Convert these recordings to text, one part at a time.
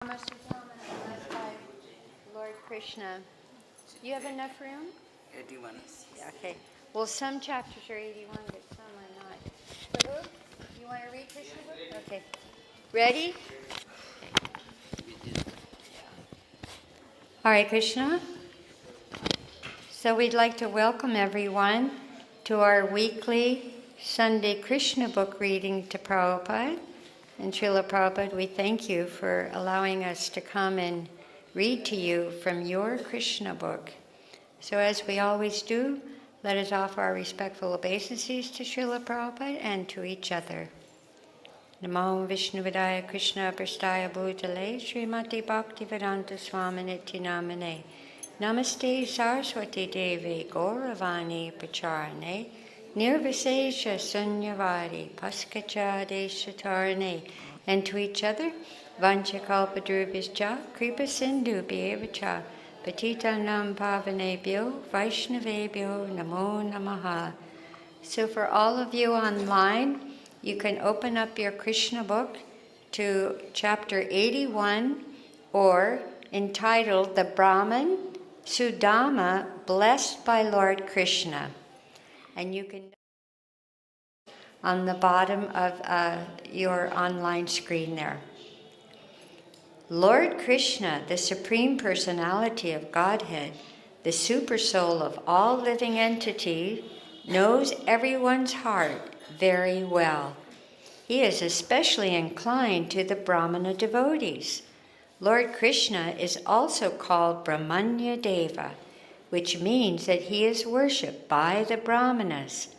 Sudama, led by Lord Krishna. You have enough room? 81. Okay. Well, some chapters are 81, but some are not. Prabhu, you want to read Krishna book? Okay. Ready? All right, Krishna. So we'd like to welcome everyone to our weekly Sunday Krishna book reading to Prabhupada. And Srila Prabhupada, we thank you for allowing us to come and read to you from your Krishna book. So as we always do, let us offer our respectful obeisances to Srila Prabhupada and to each other. Namo Vishnuvidaya Krishna Prastaya Bhutale Srimati Bhaktivedanta Swaminiti Namane Namaste Saraswati Devi Gauravani Pacharane Nirvisesha Sunyavari Paskacha Deshatarane. And to each other, Vanchakalpadrubhischa Kripa Sindhu Bhyevacha Patitanam Pavanebhyo Vaishnavebhyo Namo Namaha. So for all of you online, you can open up your Krishna book to chapter 81, or entitled The Brahman Sudama Blessed by Lord Krishna. And you can on the bottom of your online screen there. Lord Krishna, the Supreme Personality of Godhead, the Supersoul of all living entities, knows everyone's heart very well. He is especially inclined to the Brahmana devotees. Lord Krishna is also called Brahmanya Deva, which means that he is worshipped by the Brahmanas.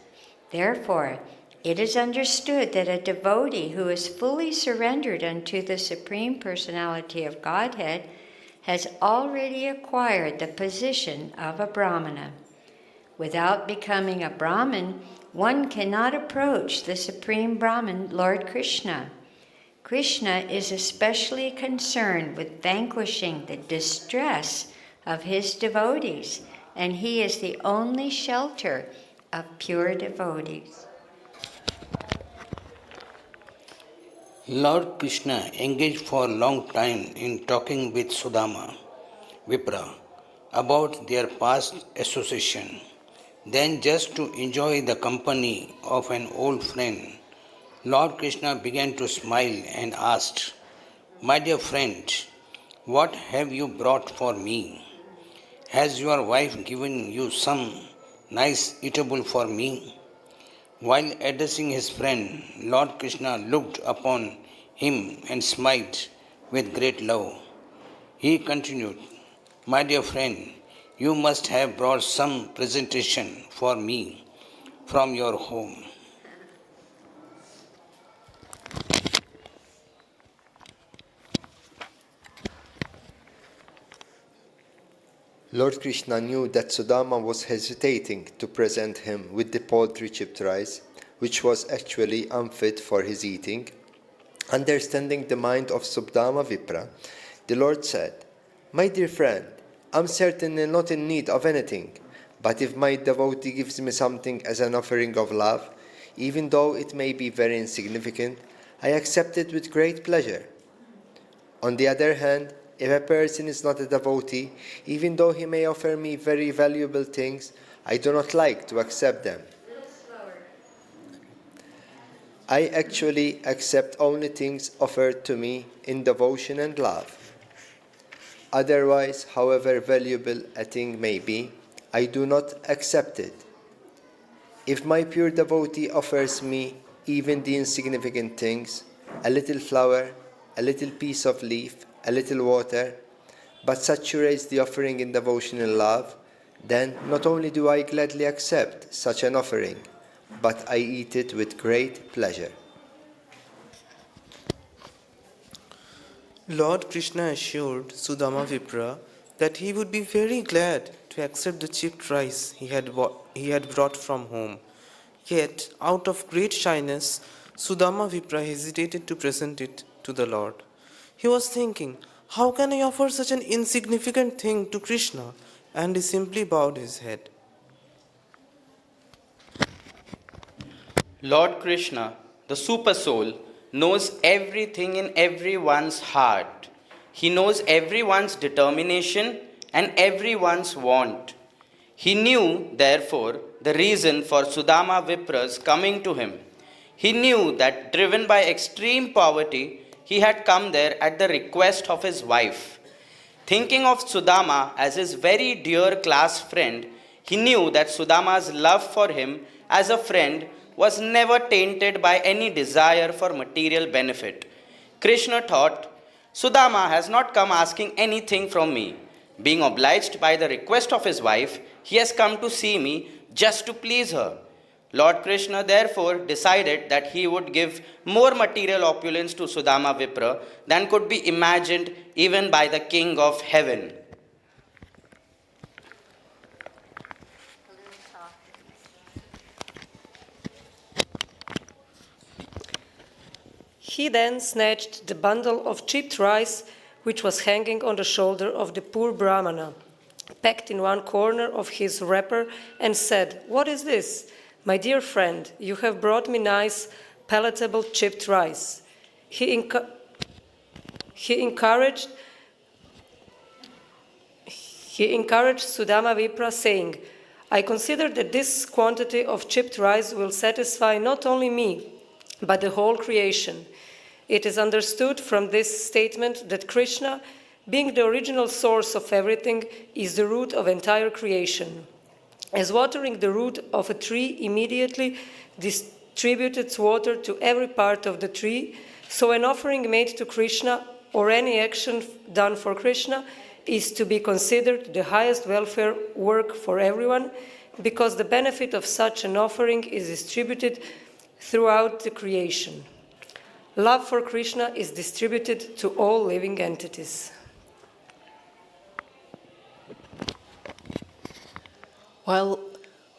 Therefore, it is understood that a devotee who is fully surrendered unto the Supreme Personality of Godhead has already acquired the position of a Brahmana. Without becoming a Brahmin, one cannot approach the Supreme Brahman, Lord Krishna. Krishna is especially concerned with vanquishing the distress of his devotees, and he is the only shelter of pure devotees. Lord Krishna engaged for a long time in talking with Sudama, Vipra, about their past association. Then, just to enjoy the company of an old friend, Lord Krishna began to smile and asked, "My dear friend, what have you brought for me? Has your wife given you some nice eatable for me?" While addressing his friend, Lord Krishna looked upon him and smiled with great love. He continued, "My dear friend, you must have brought some presentation for me from your home." Lord Krishna knew that Sudama was hesitating to present him with the poultry chipped rice, which was actually unfit for his eating. Understanding the mind of Sudama Vipra, the Lord said, "My dear friend, I'm certainly not in need of anything, but if my devotee gives me something as an offering of love, even though it may be very insignificant, I accept it with great pleasure. On the other hand, if a person is not a devotee, even though he may offer me very valuable things, I do not like to accept them. I actually accept only things offered to me in devotion and love. Otherwise, however valuable a thing may be, I do not accept it. If my pure devotee offers me even the insignificant things, a little flower, a little piece of leaf, a little water, but saturates the offering in devotion and love, then not only do I gladly accept such an offering, but I eat it with great pleasure." Lord Krishna assured Sudama Vipra that he would be very glad to accept the chipped rice he had brought from home. Yet, out of great shyness, Sudama Vipra hesitated to present it to the Lord. He was thinking, how can I offer such an insignificant thing to Krishna? And he simply bowed his head. Lord Krishna, the Super Soul, knows everything in everyone's heart. He knows everyone's determination and everyone's want. He knew, therefore, the reason for Sudama Vipra's coming to him. He knew that, driven by extreme poverty, he had come there at the request of his wife. Thinking of Sudama as his very dear class friend, he knew that Sudama's love for him as a friend was never tainted by any desire for material benefit. Krishna thought, Sudama has not come asking anything from me. Being obliged by the request of his wife, he has come to see me just to please her. Lord Krishna therefore decided that he would give more material opulence to Sudama Vipra than could be imagined even by the king of heaven. He then snatched the bundle of chipped rice which was hanging on the shoulder of the poor Brahmana, packed in one corner of his wrapper, and said, "What is this? My dear friend, you have brought me nice, palatable chipped rice." He encouraged Sudama Vipra, saying, "I consider that this quantity of chipped rice will satisfy not only me, but the whole creation." It is understood from this statement that Krishna, being the original source of everything, is the root of entire creation. As watering the root of a tree immediately distributes water to every part of the tree, so an offering made to Krishna or any action done for Krishna is to be considered the highest welfare work for everyone, because the benefit of such an offering is distributed throughout the creation. Love for Krishna is distributed to all living entities. While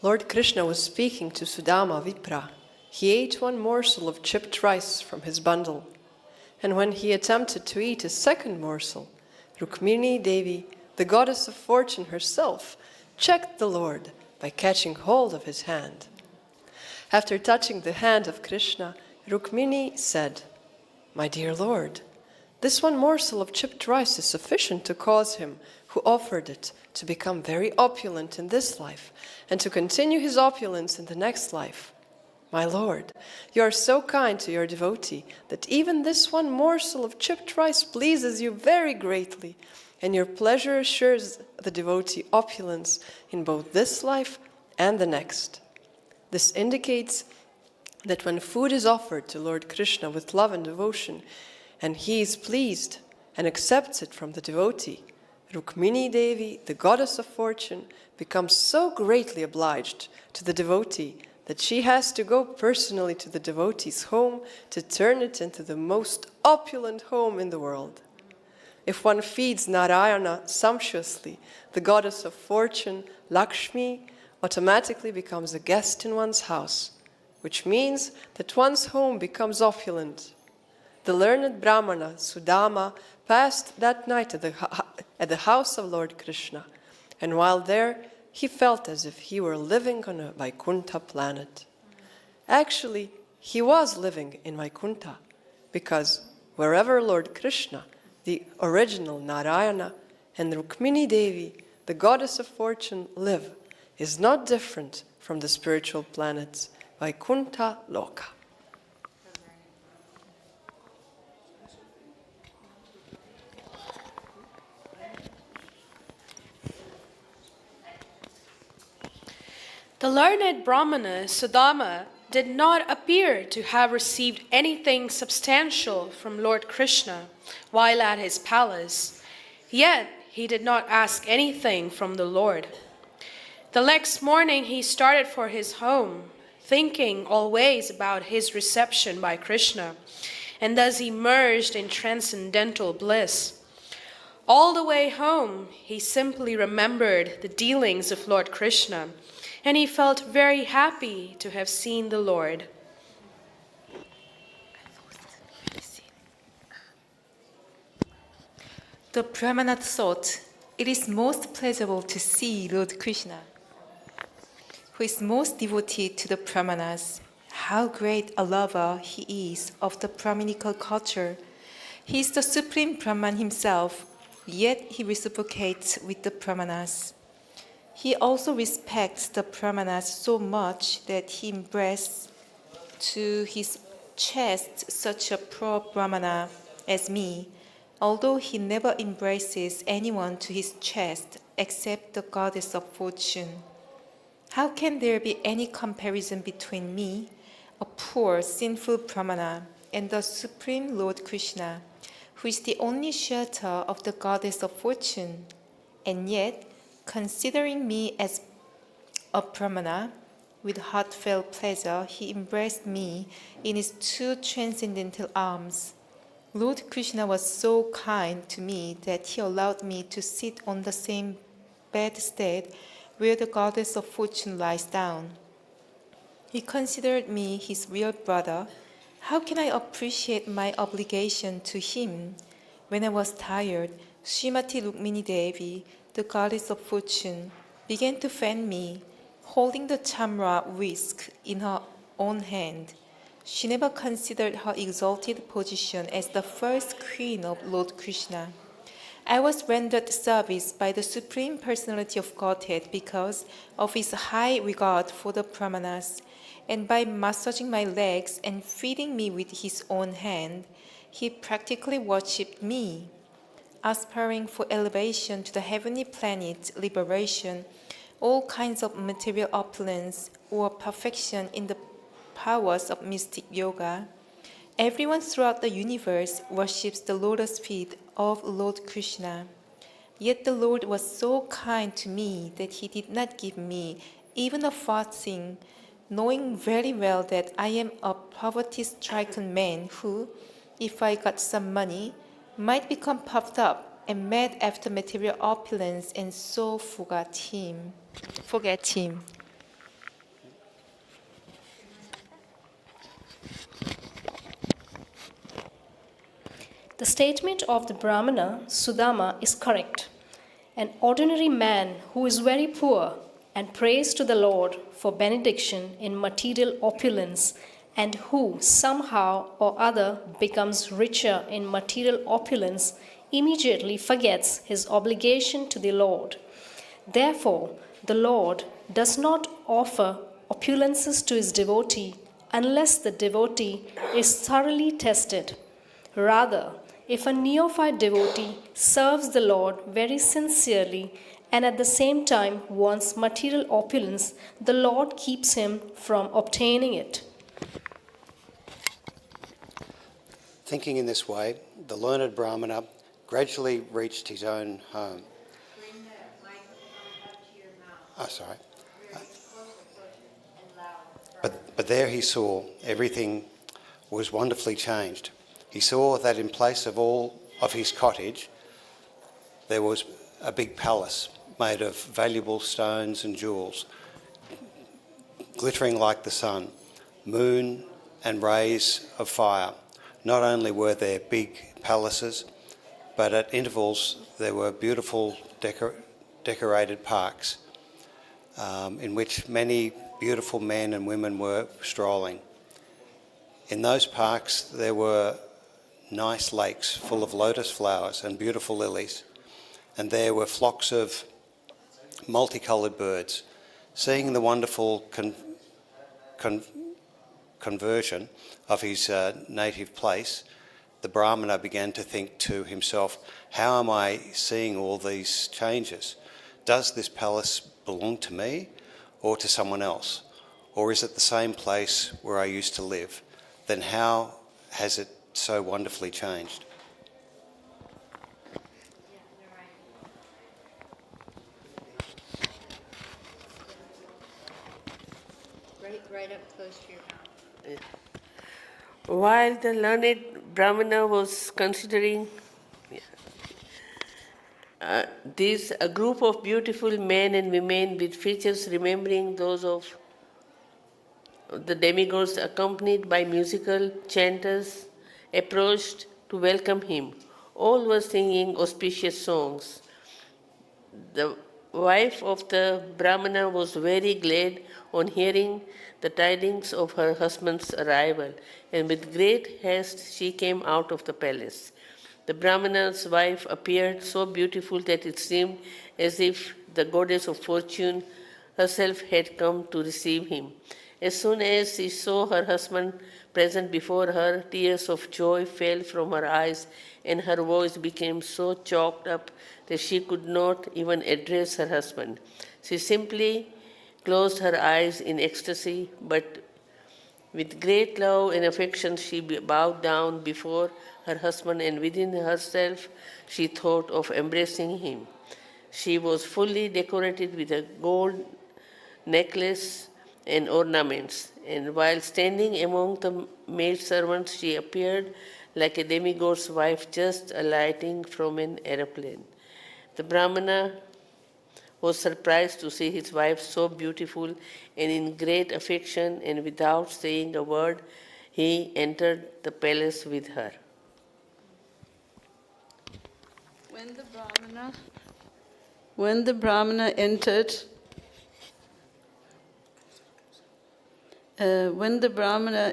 Lord Krishna was speaking to Sudama Vipra, he ate one morsel of chipped rice from his bundle. And when he attempted to eat a second morsel, Rukmini Devi, the goddess of fortune herself, checked the Lord by catching hold of his hand. After touching the hand of Krishna, Rukmini said, "My dear Lord, this one morsel of chipped rice is sufficient to cause him who offered it to become very opulent in this life and to continue his opulence in the next life. My Lord, you are so kind to your devotee that even this one morsel of chipped rice pleases you very greatly, and your pleasure assures the devotee opulence in both this life and the next." This indicates that when food is offered to Lord Krishna with love and devotion, and he is pleased and accepts it from the devotee, Rukmini Devi, the goddess of fortune, becomes so greatly obliged to the devotee that she has to go personally to the devotee's home to turn it into the most opulent home in the world. If one feeds Narayana sumptuously, the goddess of fortune, Lakshmi, automatically becomes a guest in one's house, which means that one's home becomes opulent. The learned Brahmana, Sudama, passed that night at the house of Lord Krishna, and while there, he felt as if he were living on a Vaikuntha planet. Actually, he was living in Vaikuntha, because wherever Lord Krishna, the original Narayana, and Rukmini Devi, the goddess of fortune, live, is not different from the spiritual planets, Vaikuntha Loka. The learned Brahmana Sudama did not appear to have received anything substantial from Lord Krishna while at his palace, yet he did not ask anything from the Lord. The next morning he started for his home, thinking always about his reception by Krishna, and thus immersed in transcendental bliss. All the way home, he simply remembered the dealings of Lord Krishna, and he felt very happy to have seen the Lord. The Brahmana thought, "It is most pleasurable to see Lord Krishna, who is most devoted to the Brahmanas. How great a lover he is of the Brahminical culture. He is the supreme Brahman himself, yet he reciprocates with the Brahmanas. He also respects the Brahmanas so much that he embraces to his chest such a pro-Brahmana as me, although he never embraces anyone to his chest except the goddess of fortune. How can there be any comparison between me, a poor, sinful Brahmana, and the Supreme Lord Krishna, who is the only shelter of the goddess of fortune? And yet, considering me as a Brahmana, with heartfelt pleasure, he embraced me in his two transcendental arms. Lord Krishna was so kind to me that he allowed me to sit on the same bedstead where the goddess of fortune lies down. He considered me his real brother. How can I appreciate my obligation to him? When I was tired, Srimati Rukmini Devi, the goddess of fortune, began to fan me, holding the chamra whisk in her own hand. She never considered her exalted position as the first queen of Lord Krishna. I was rendered service by the Supreme Personality of Godhead because of his high regard for the Brahmanas, and by massaging my legs and feeding me with his own hand, he practically worshipped me. Aspiring for elevation to the heavenly planet, liberation, all kinds of material opulence, or perfection in the powers of mystic yoga, everyone throughout the universe worships the lotus feet of Lord Krishna. Yet the Lord was so kind to me that he did not give me even a farthing, knowing very well that I am a poverty-stricken man who, if I got some money, might become puffed up and mad after material opulence and so forget him. The statement of the Brahmana Sudama is correct. An ordinary man who is very poor and prays to the Lord for benediction in material opulence, and who somehow or other becomes richer in material opulence, immediately forgets his obligation to the Lord. Therefore, the Lord does not offer opulences to his devotee unless the devotee is thoroughly tested. Rather, if a neophyte devotee serves the Lord very sincerely and at the same time wants material opulence, the Lord keeps him from obtaining it. Thinking in this way, the learned Brahmana gradually reached his own home. Sorry. But there he saw everything was wonderfully changed. He saw that in place of all of his cottage, there was a big palace made of valuable stones and jewels, glittering like the sun, moon and rays of fire. Not only were there big palaces, but at intervals there were beautiful decorated parks in which many beautiful men and women were strolling. In those parks there were nice lakes full of lotus flowers and beautiful lilies, and there were flocks of multicoloured birds. Seeing the wonderful conversion of his native place, the Brahmana began to think to himself, how am I seeing all these changes? Does this palace belong to me or to someone else? Or is it the same place where I used to live? Then how has it so wonderfully changed? Right up close to your mouth. While the learned Brahmana was considering this, a group of beautiful men and women with features resembling those of the demigods, accompanied by musical chanters, approached to welcome him. All were singing auspicious songs. The wife of the Brahmana was very glad on hearing the tidings of her husband's arrival, and with great haste she came out of the palace. The Brahmana's wife appeared so beautiful that it seemed as if the goddess of fortune herself had come to receive him. As soon as she saw her husband present before her, tears of joy fell from her eyes, and her voice became so choked up that she could not even address her husband. She simply closed her eyes in ecstasy, but with great love and affection she bowed down before her husband, and within herself she thought of embracing him. She was fully decorated with a gold necklace and ornaments, and while standing among the maidservants, she appeared like a demigod's wife just alighting from an aeroplane. The Brahmana was surprised to see his wife so beautiful and in great affection, and without saying a word, he entered the palace with her. When the Brahmana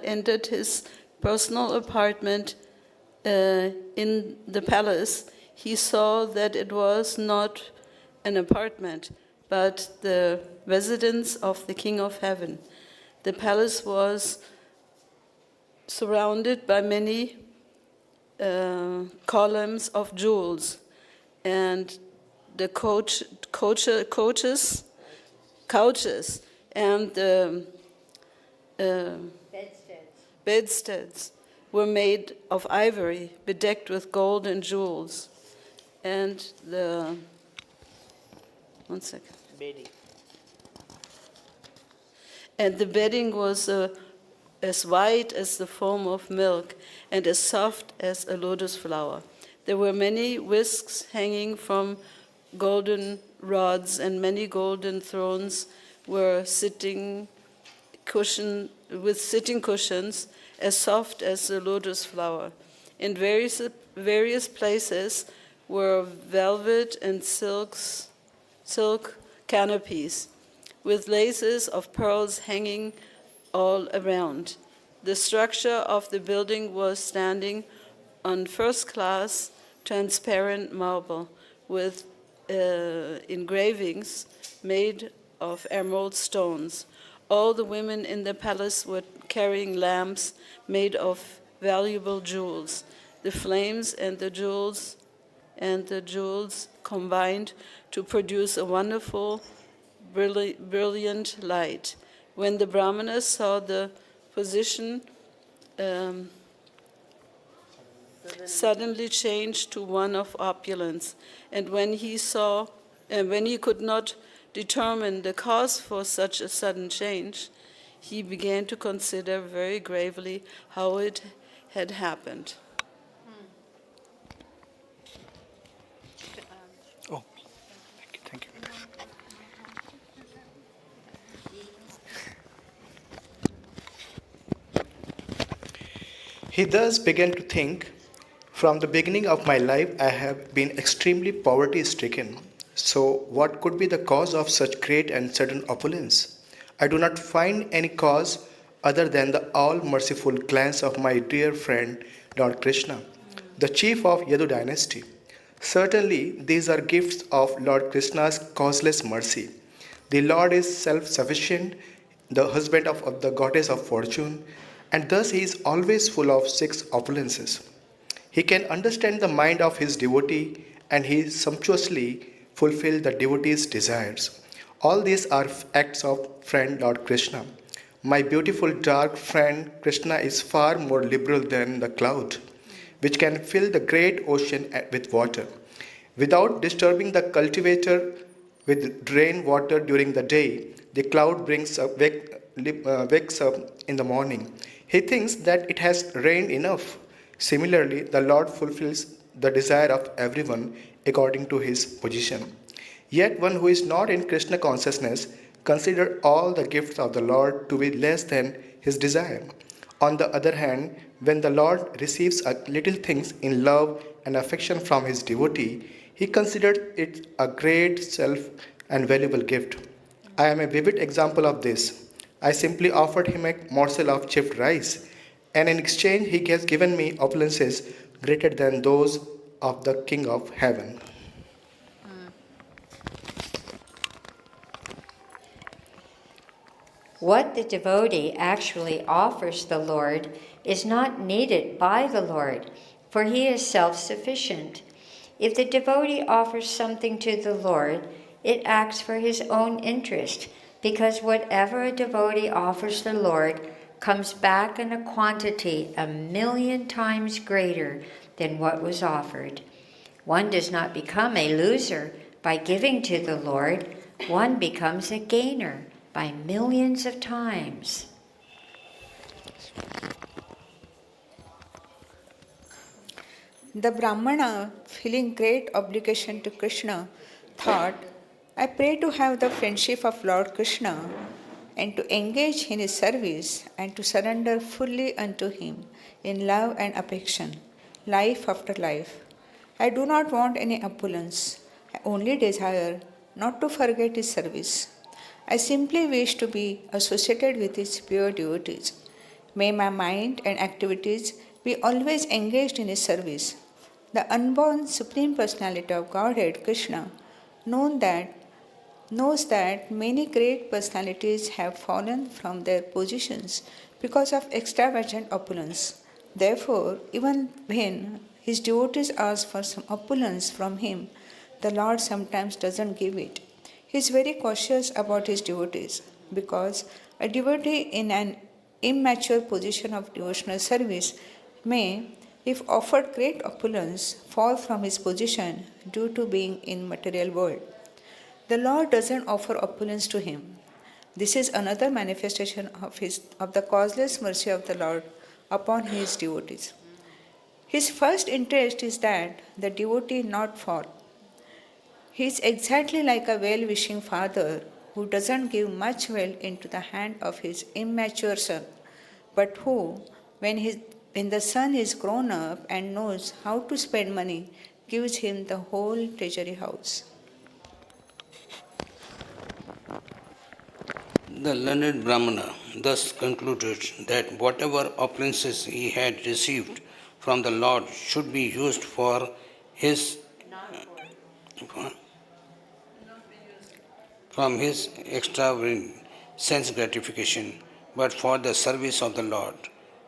entered his personal apartment in the palace, he saw that it was not an apartment, but the residence of the King of Heaven. The palace was surrounded by many columns of jewels, and the couches, and the bedsteads were made of ivory, bedecked with gold and jewels, and the And the bedding was as white as the foam of milk and as soft as a lotus flower. There were many whisks hanging from golden rods, and many golden thrones were sitting cushions as soft as the lotus flower. In various places were velvet and silk canopies, with laces of pearls hanging all around. The structure of the building was standing on first-class transparent marble with engravings made of emerald stones. All the women in the palace were carrying lamps made of valuable jewels. The flames and the jewels combined to produce a wonderful, brilliant light. When the Brahmanas saw the position suddenly changed to one of opulence, and when he could not determine the cause for such a sudden change, he began to consider very gravely how it had happened. Oh, thank you. He thus began to think, "From the beginning of my life, I have been extremely poverty stricken. So, what could be the cause of such great and sudden opulence? I do not find any cause other than the all merciful glance of my dear friend Lord Krishna, the chief of Yadu dynasty. Certainly, these are gifts of Lord Krishna's causeless mercy. The Lord is self sufficient, the husband of the goddess of fortune, and thus he is always full of six opulences. He can understand the mind of his devotee, and he sumptuously fulfills the devotee's desires. All these are acts of friend Lord Krishna. My beautiful dark friend Krishna is far more liberal than the cloud, which can fill the great ocean with water. Without disturbing the cultivator with rain water during the day, the cloud wakes up in the morning. He thinks that it has rained enough. Similarly, the Lord fulfills the desire of everyone according to his position. Yet one who is not in Krishna consciousness considers all the gifts of the Lord to be less than his desire. On the other hand, when the Lord receives a little things in love and affection from his devotee, he considers it a great self and valuable gift. I am a vivid example of this. I simply offered him a morsel of chipped rice, and in exchange he has given me opulences greater than those of the King of Heaven. What the devotee actually offers the Lord is not needed by the Lord, for he is self-sufficient. If the devotee offers something to the Lord, it acts for his own interest, because whatever a devotee offers the Lord comes back in a quantity 1,000,000 times greater than what was offered. One does not become a loser by giving to the Lord, one becomes a gainer by millions of times. The Brahmana, feeling great obligation to Krishna, thought, I pray to have the friendship of Lord Krishna and to engage in his service and to surrender fully unto him in love and affection, life after life. I do not want any opulence. I only desire not to forget his service. I simply wish to be associated with his pure devotees. May my mind and activities be always engaged in his service. The unborn Supreme Personality of Godhead, Krishna, knows that many great personalities have fallen from their positions because of extravagant opulence. Therefore, even when his devotees ask for some opulence from him, the Lord sometimes doesn't give it. He is very cautious about his devotees because a devotee in an immature position of devotional service may, if offered great opulence, fall from his position due to being in material world. The Lord doesn't offer opulence to him. This is another manifestation of the causeless mercy of the Lord upon his devotees. His first interest is that the devotee not fall. He is exactly like a well-wishing father who doesn't give much wealth into the hand of his immature son, but who, when the son is grown up and knows how to spend money, gives him the whole treasury house. The learned Brahmana thus concluded that whatever opulences he had received from the Lord should be used for his extravagant sense gratification, but for the service of the Lord.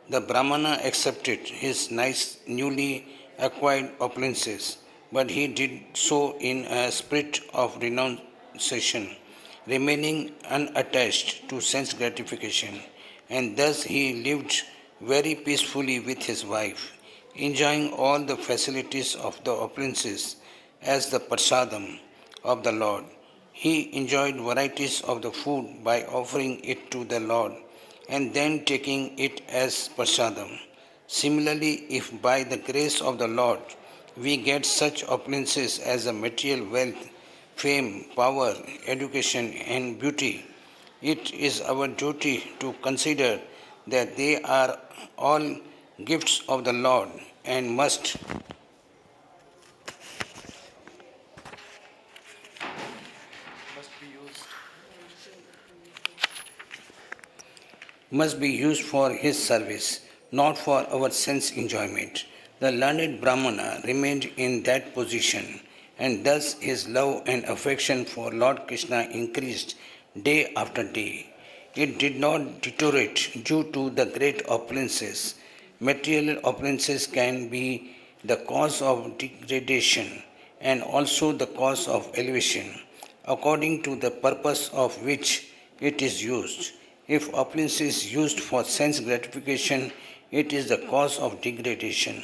The Brahmana accepted his nice newly acquired opulences, but he did so in a spirit of renunciation, remaining unattached to sense gratification, and thus he lived very peacefully with his wife, enjoying all the facilities of the opulences as the prasadam of the Lord. He enjoyed varieties of the food by offering it to the Lord and then taking it as prasadam. Similarly, if by the grace of the Lord we get such opulences as a material wealth, fame, power, education, and beauty, it is our duty to consider that they are all gifts of the Lord and must be used for his service, not for our sense enjoyment. The learned Brahmana remained in that position, and thus his love and affection for Lord Krishna increased day after day. It did not deteriorate due to the great opulences. Material opulences can be the cause of degradation and also the cause of elevation, according to the purpose of which it is used. If opulence is used for sense gratification, it is the cause of degradation,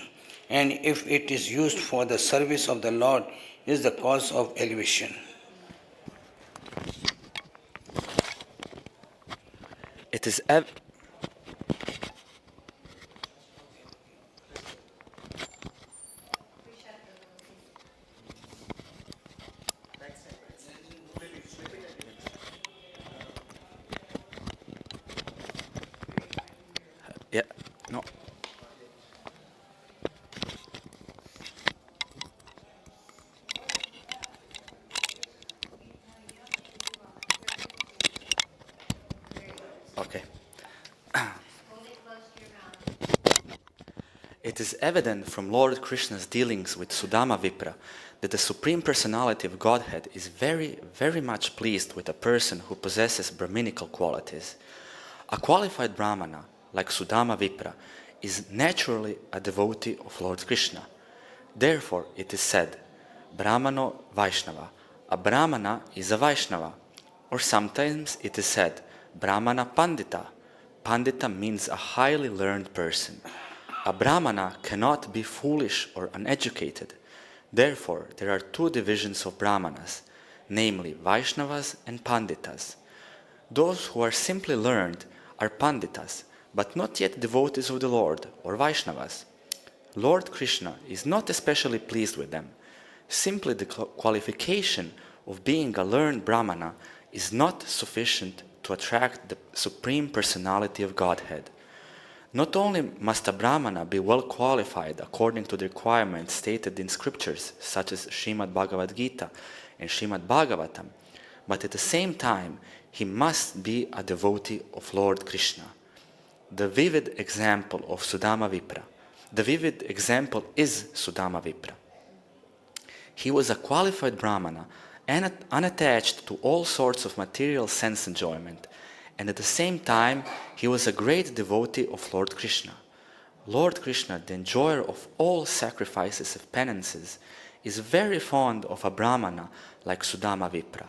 and if it is used for the service of the Lord, it is the cause of elevation. It is yeah, no. Okay. It is evident from Lord Krishna's dealings with Sudama Vipra that the Supreme Personality of Godhead is very, very much pleased with a person who possesses Brahminical qualities. A qualified Brahmana, like Sudama Vipra, is naturally a devotee of Lord Krishna. Therefore, it is said, Brahmano Vaishnava. A Brahmana is a Vaishnava. Or sometimes it is said, Brahmana Pandita. Pandita means a highly learned person. A Brahmana cannot be foolish or uneducated. Therefore, there are two divisions of Brahmanas, namely Vaishnavas and Panditas. Those who are simply learned are Panditas, but not yet devotees of the Lord, or Vaishnavas. Lord Krishna is not especially pleased with them. Simply the qualification of being a learned Brahmana is not sufficient to attract the Supreme Personality of Godhead. Not only must a Brahmana be well qualified according to the requirements stated in scriptures such as Srimad Bhagavad Gita and Srimad Bhagavatam, but at the same time he must be a devotee of Lord Krishna. The vivid example of Sudama Vipra. The vivid example is Sudama Vipra. He was a qualified Brahmana and unattached to all sorts of material sense enjoyment, and at the same time he was a great devotee of Lord Krishna. Lord Krishna, the enjoyer of all sacrifices of penances, is very fond of a Brahmana like Sudama Vipra.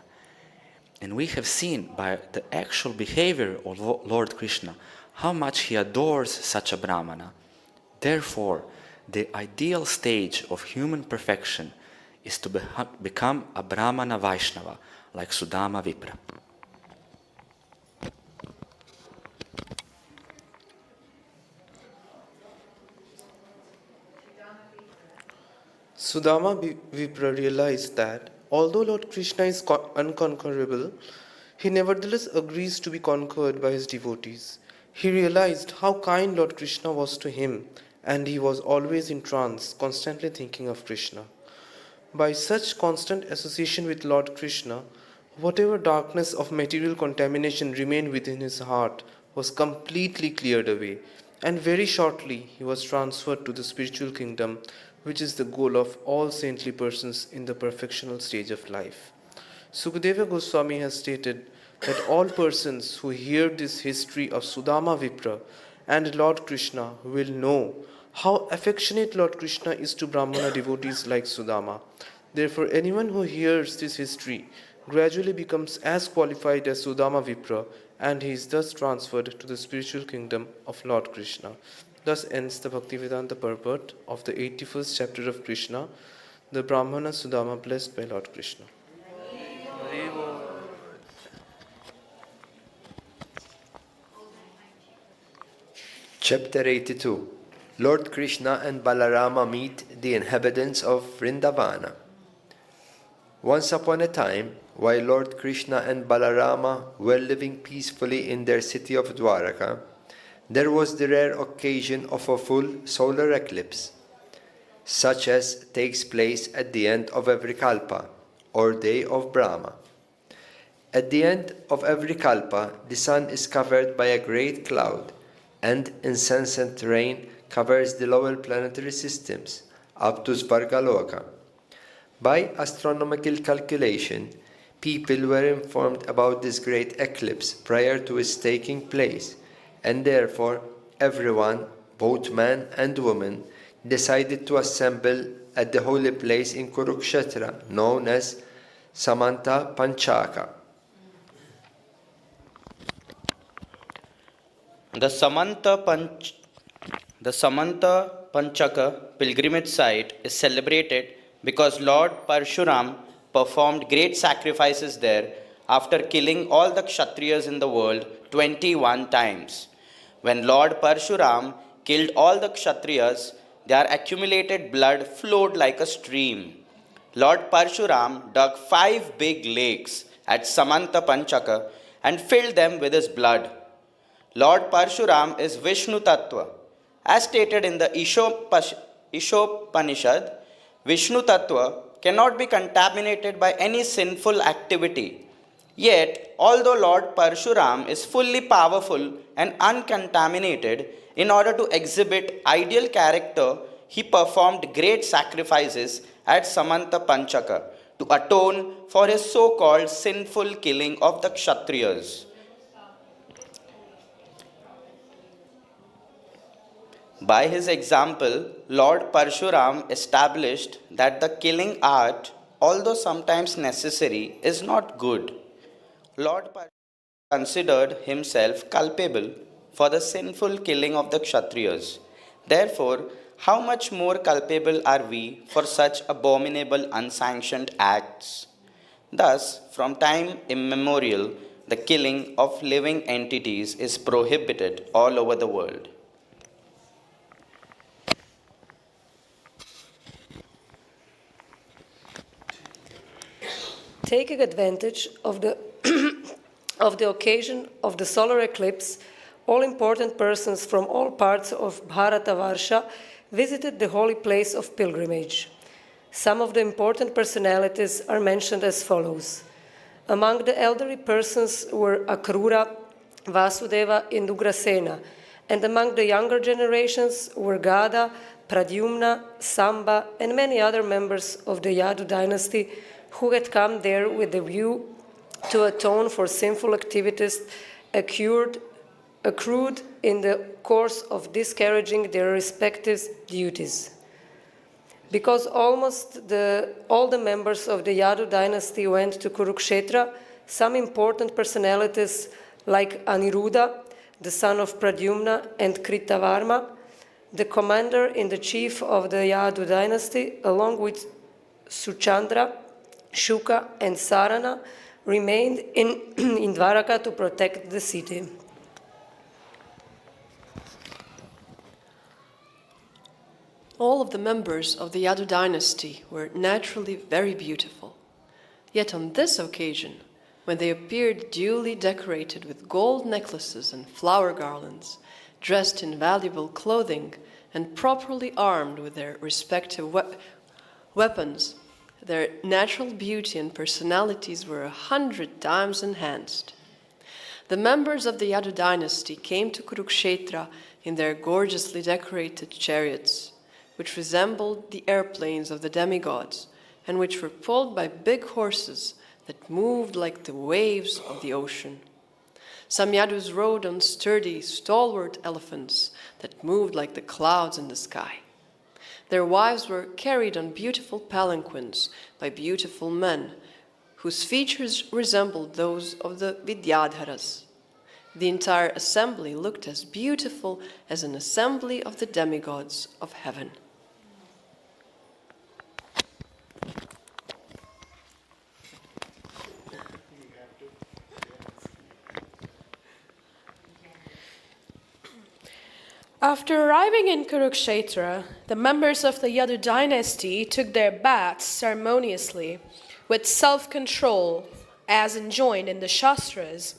And we have seen by the actual behavior of Lord Krishna how much he adores such a Brahmana. Therefore, the ideal stage of human perfection is to become a Brahmana Vaishnava like Sudama Vipra. Sudama Vipra realized that although Lord Krishna is unconquerable, he nevertheless agrees to be conquered by his devotees. He realized how kind Lord Krishna was to him, and he was always in trance, constantly thinking of Krishna. By such constant association with Lord Krishna, whatever darkness of material contamination remained within his heart was completely cleared away, and very shortly he was transferred to the spiritual kingdom, which is the goal of all saintly persons in the perfectional stage of life. Sukadeva Goswami has stated that all persons who hear this history of Sudama Vipra and Lord Krishna will know how affectionate Lord Krishna is to Brahmana devotees like Sudama. Therefore, anyone who hears this history gradually becomes as qualified as Sudama Vipra, and he is thus transferred to the spiritual kingdom of Lord Krishna. Thus ends the Bhaktivedanta purport of the 81st chapter of Krishna, the Brahmana Sudama blessed by Lord Krishna. Chapter 82. Lord Krishna and Balarama meet the inhabitants of Vrindavana. Once upon a time, while Lord Krishna and Balarama were living peacefully in their city of Dwaraka, there was the rare occasion of a full solar eclipse, such as takes place at the end of every kalpa, or day of Brahma. At the end of every kalpa, the sun is covered by a great cloud, and incessant rain covers the lower planetary systems up to Svargaloka. By astronomical calculation, people were informed about this great eclipse prior to its taking place, and therefore everyone, both man and woman, decided to assemble at the holy place in Kurukshetra, known as Samanta Panchaka. The Samanta Panchaka pilgrimage site is celebrated because Lord Parshuram performed great sacrifices there after killing all the Kshatriyas in the world 21 times. When Lord Parshuram killed all the Kshatriyas, their accumulated blood flowed like a stream. Lord Parshuram dug 5 big lakes at Samanta Panchaka and filled them with his blood. Lord Parshuram is Vishnu Tattva. As stated in the Ishopanishad, Vishnu Tattva cannot be contaminated by any sinful activity. Yet, although Lord Parshuram is fully powerful and uncontaminated, In order to exhibit ideal character, he performed great sacrifices at Samanta Panchaka to atone for his so-called sinful killing of the Kshatriyas. By his example, Lord Parshuram established that the killing art, although sometimes necessary, is not good. Lord Parshuram considered himself culpable for the sinful killing of the Kshatriyas. Therefore, how much more culpable are we for such abominable unsanctioned acts? Thus, from time immemorial, the killing of living entities is prohibited all over the world. Taking advantage of the, of the occasion of the solar eclipse, all important persons from all parts of Bharatavarsha visited the holy place of pilgrimage. Some of the important personalities are mentioned as follows. Among the elderly persons were Akrura, Vasudeva, and Ugrasena, and among the younger generations were Gada, Pradyumna, Samba, and many other members of the Yadu dynasty who had come there with the view to atone for sinful activities accrued in the course of discharging their respective duties. Because almost all the members of the Yadu dynasty went to Kurukshetra, some important personalities like Aniruddha, the son of Pradyumna, and Kritavarma, the commander-in-chief of the Yadu dynasty, along with Suchandra, Shuka, and Sarana, remained in Dwaraka to protect the city. All of the members of the Yadu dynasty were naturally very beautiful. Yet on this occasion, when they appeared duly decorated with gold necklaces and flower garlands, dressed in valuable clothing, and properly armed with their respective weapons, their natural beauty and personalities were 100 times enhanced. The members of the Yadu dynasty came to Kurukshetra in their gorgeously decorated chariots, which resembled the airplanes of the demigods, and which were pulled by big horses that moved like the waves of the ocean. Some Yadus rode on sturdy, stalwart elephants that moved like the clouds in the sky. Their wives were carried on beautiful palanquins by beautiful men, whose features resembled those of the Vidyadharas. The entire assembly looked as beautiful as an assembly of the demigods of heaven. After arriving in Kurukshetra, the members of the Yadu dynasty took their baths ceremoniously, with self-control, as enjoined in the Shastras,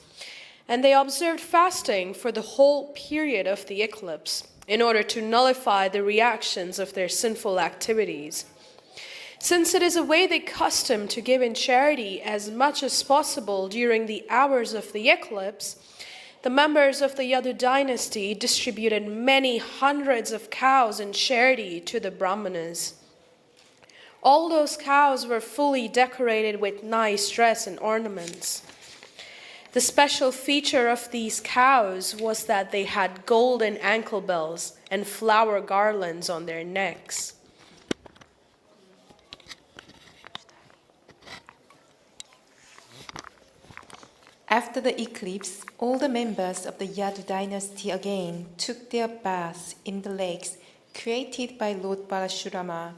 and they observed fasting for the whole period of the eclipse, in order to nullify the reactions of their sinful activities. Since it is a Vedic custom to give in charity as much as possible during the hours of the eclipse, the members of the Yadu dynasty distributed many hundreds of cows in charity to the Brahmanas. All those cows were fully decorated with nice dress and ornaments. The special feature of these cows was that they had golden ankle bells and flower garlands on their necks. After the eclipse, all the members of the Yadu dynasty again took their baths in the lakes created by Lord Parashurama.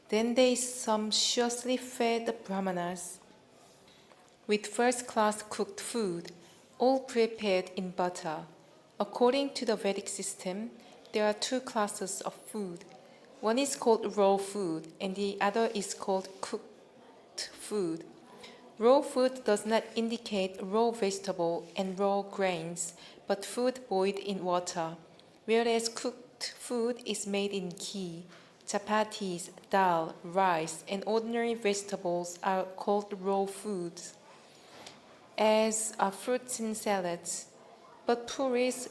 Then they sumptuously fed the Brahmanas with first-class cooked food, all prepared in butter. According to the Vedic system, there are two classes of food. One is called raw food, and the other is called cooked food. Raw food does not indicate raw vegetable and raw grains, but food boiled in water, whereas cooked food is made in ghee. Chapatis, dal, rice, and ordinary vegetables are called raw foods, as are fruits and salads. But puris,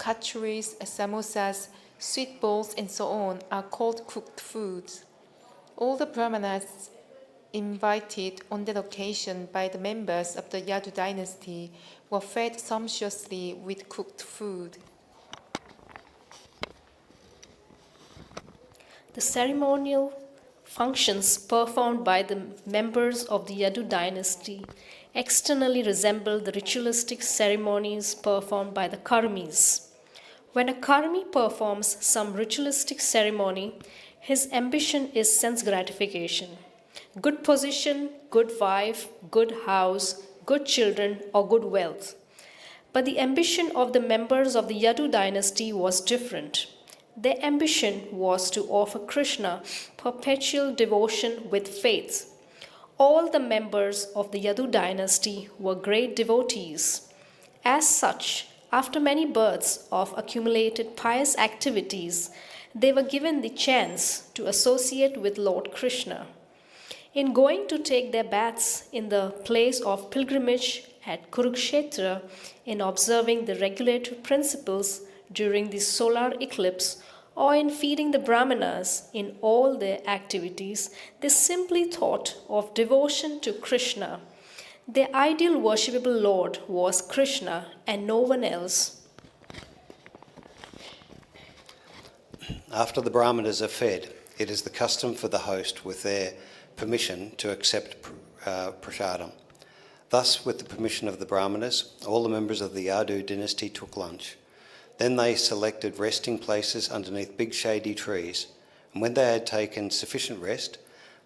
kachuris, samosas, sweet balls, and so on are called cooked foods. All the brahmanas invited on that occasion by the members of the Yadu dynasty were fed sumptuously with cooked food. The ceremonial functions performed by the members of the Yadu dynasty externally resemble the ritualistic ceremonies performed by the Karmis. When a Karmi performs some ritualistic ceremony, his ambition is sense gratification. Good position, good wife, good house, good children, or good wealth. But the ambition of the members of the Yadu dynasty was different. Their ambition was to offer Krishna perpetual devotion with faith. All the members of the Yadu dynasty were great devotees. As such, after many births of accumulated pious activities, they were given the chance to associate with Lord Krishna. In going to take their baths in the place of pilgrimage at Kurukshetra, in observing the regulatory principles during the solar eclipse, or in feeding the brahmanas in all their activities, they simply thought of devotion to Krishna. Their ideal worshipable Lord was Krishna and no one else. After the brahmanas are fed, it is the custom for the host, with their permission, to accept prasadam. Thus, with the permission of the brahmanas, all the members of the Yadu dynasty took lunch. Then they selected resting places underneath big shady trees, and when they had taken sufficient rest,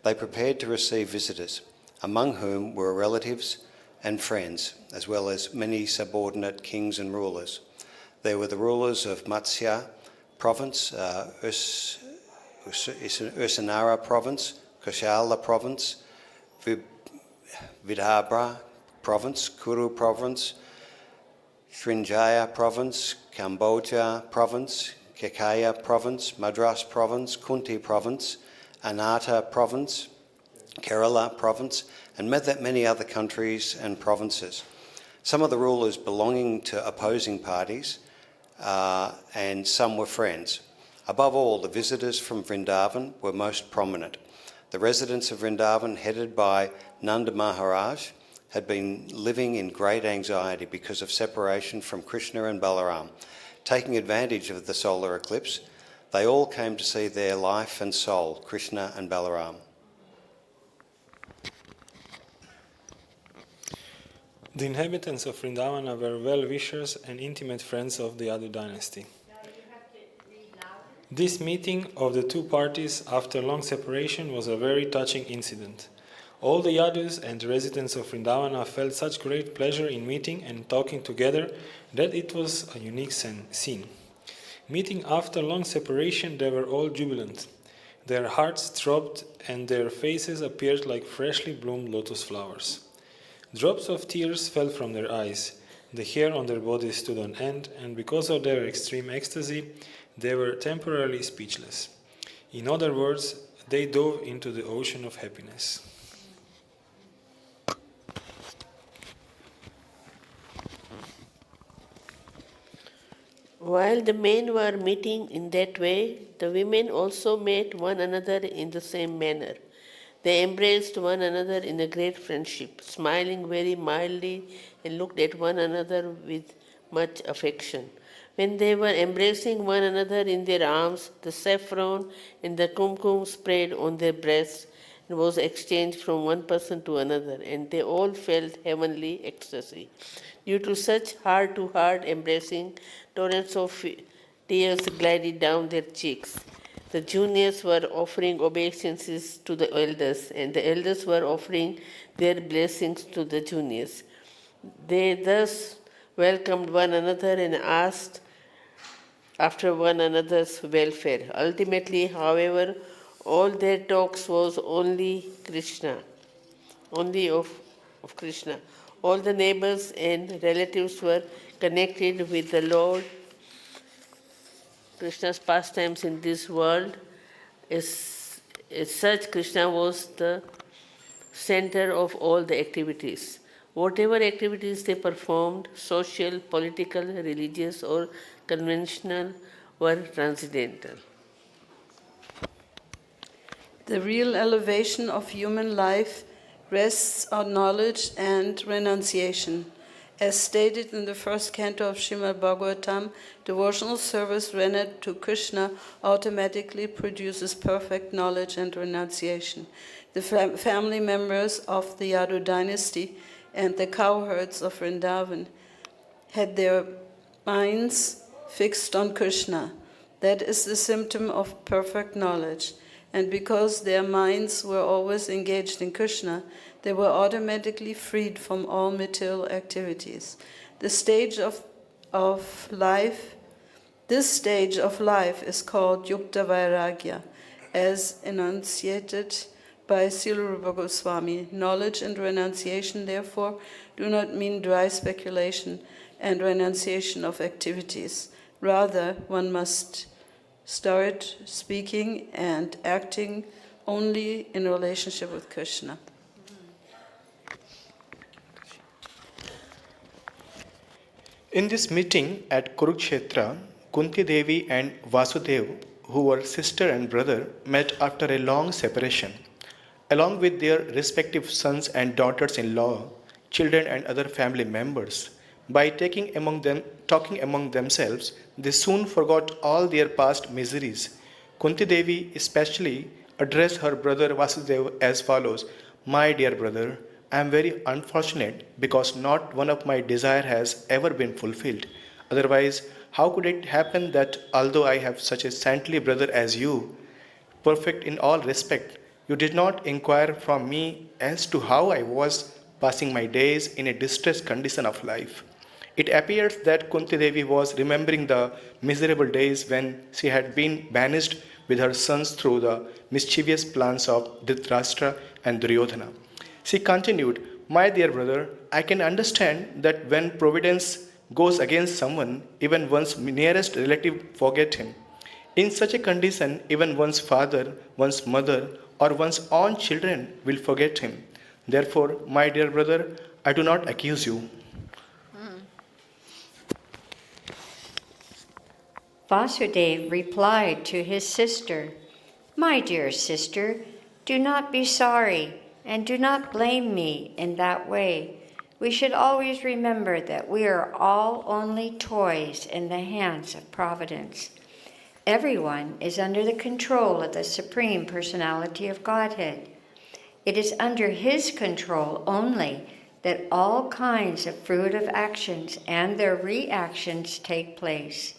they prepared to receive visitors, among whom were relatives and friends, as well as many subordinate kings and rulers. There were the rulers of Matsya province, Ursanara province, Koshala province, Vidarbha province, Kuru province, Srinjaya province, Cambodia province, Kekaya province, Madras province, Kunti province, Anata province, Kerala province, and many other countries and provinces. Some of the rulers belonging to opposing parties, and some were friends. Above all, the visitors from Vrindavan were most prominent. The residents of Vrindavan, headed by Nanda Maharaj, had been living in great anxiety because of separation from Krishna and Balaram. Taking advantage of the solar eclipse, they all came to see their life and soul, Krishna and Balaram. The inhabitants of Vrindavana were well-wishers and intimate friends of the Yadu dynasty. This meeting of the two parties after long separation was a very touching incident. All the Yadus and the residents of Vrindavana felt such great pleasure in meeting and talking together that it was a unique scene. Meeting after long separation, they were all jubilant. Their hearts throbbed and their faces appeared like freshly bloomed lotus flowers. Drops of tears fell from their eyes, the hair on their bodies stood on end, and because of their extreme ecstasy, they were temporarily speechless. In other words, they dove into the ocean of happiness. While the men were meeting in that way, the women also met one another in the same manner. They embraced one another in a great friendship, smiling very mildly and looked at one another with much affection. When they were embracing one another in their arms, the saffron and the kumkum spread on their breasts and was exchanged from one person to another, and they all felt heavenly ecstasy. Due to such heart-to-heart embracing, torrents of tears glided down their cheeks. The juniors were offering obeisances to the elders, and the elders were offering their blessings to the juniors. They thus welcomed one another and asked after one another's welfare. Ultimately, however, all their talks was only Krishna, only of Krishna. All the neighbors and relatives were connected with the Lord. Krishna's pastimes in this world. As such, Krishna was the center of all the activities. Whatever activities they performed, social, political, religious, or conventional, were transcendental. The real elevation of human life rests on knowledge and renunciation. As stated in the first canto of Srimad Bhagavatam, devotional service rendered to Krishna automatically produces perfect knowledge and renunciation. The family members of the Yadu dynasty and the cowherds of Vrindavan had their minds fixed on Krishna. That is the symptom of perfect knowledge. And because their minds were always engaged in Krishna, they were automatically freed from all material activities. This stage of life is called Yukta Vairagya, as enunciated by Srila Rupa Goswami. Knowledge and renunciation, therefore, do not mean dry speculation and renunciation of activities. Rather, one must start speaking and acting only in relationship with Krishna. In this meeting at Kurukshetra, Kunti Devi and Vasudev, who were sister and brother, met after a long separation. Along with their respective sons and daughters-in-law, children and other family members, by talking among themselves, they soon forgot all their past miseries. Kunti Devi especially addressed her brother Vasudeva as follows: "My dear brother, I am very unfortunate because not one of my desire has ever been fulfilled. Otherwise, how could it happen that although I have such a saintly brother as you, perfect in all respect, you did not inquire from me as to how I was passing my days in a distressed condition of life?" It appears that Kunti Devi was remembering the miserable days when she had been banished with her sons through the mischievous plans of Dhritarashtra and Duryodhana. She continued, "My dear brother, I can understand that when providence goes against someone, even one's nearest relative forget him. In such a condition, even one's father, one's mother, or one's own children will forget him. Therefore, my dear brother, I do not accuse you." Vasudeva replied to his sister, "My dear sister, do not be sorry and do not blame me in that way. We should always remember that we are all only toys in the hands of Providence. Everyone is under the control of the Supreme Personality of Godhead. It is under His control only that all kinds of fruitive actions and their reactions take place.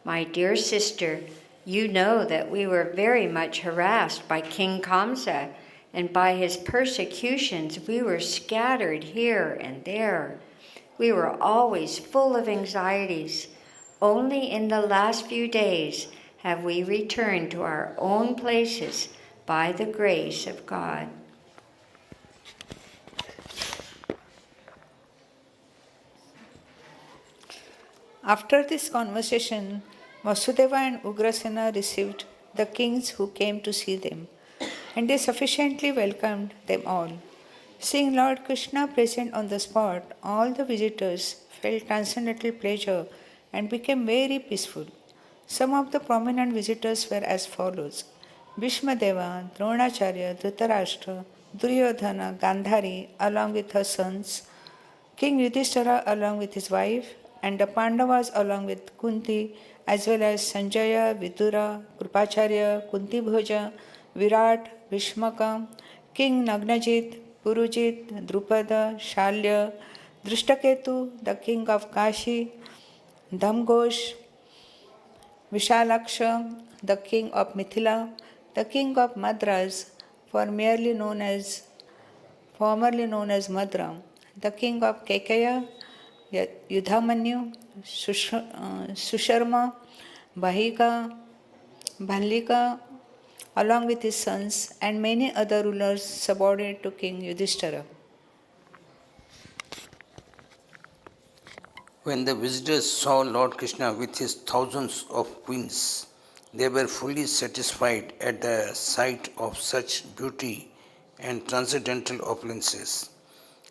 My dear sister, you know that we were very much harassed by King Kamsa, and by his persecutions we were scattered here and there. We were always full of anxieties. Only in the last few days have we returned to our own places by the grace of God." After this conversation, Vasudeva and Ugrasena received the kings who came to see them, and they sufficiently welcomed them all. Seeing Lord Krishna present on the spot, all the visitors felt transcendental pleasure and became very peaceful. Some of the prominent visitors were as follows: Bhishmadeva, Dronacharya, Dhritarashtra, Duryodhana, Gandhari along with her sons, King Yudhishthira along with his wife, and the Pandavas along with Kunti, as well as Sanjaya, Vidura, Krupacharya, Kunti Bhoja, Virat, Bhishmaka, King Nagnajit, Purujit, Drupada, Shalya, Drishtaketu, the king of Kashi, Dhamghosh, Vishalaksha, the king of Mithila, the king of Madras, formerly known as Madra, the king of Kekeya, Yudhamanyu, Susharma, Bahika, Bhanlika, along with his sons, and many other rulers subordinate to King Yudhishthira. When the visitors saw Lord Krishna with his thousands of queens, they were fully satisfied at the sight of such beauty and transcendental opulences.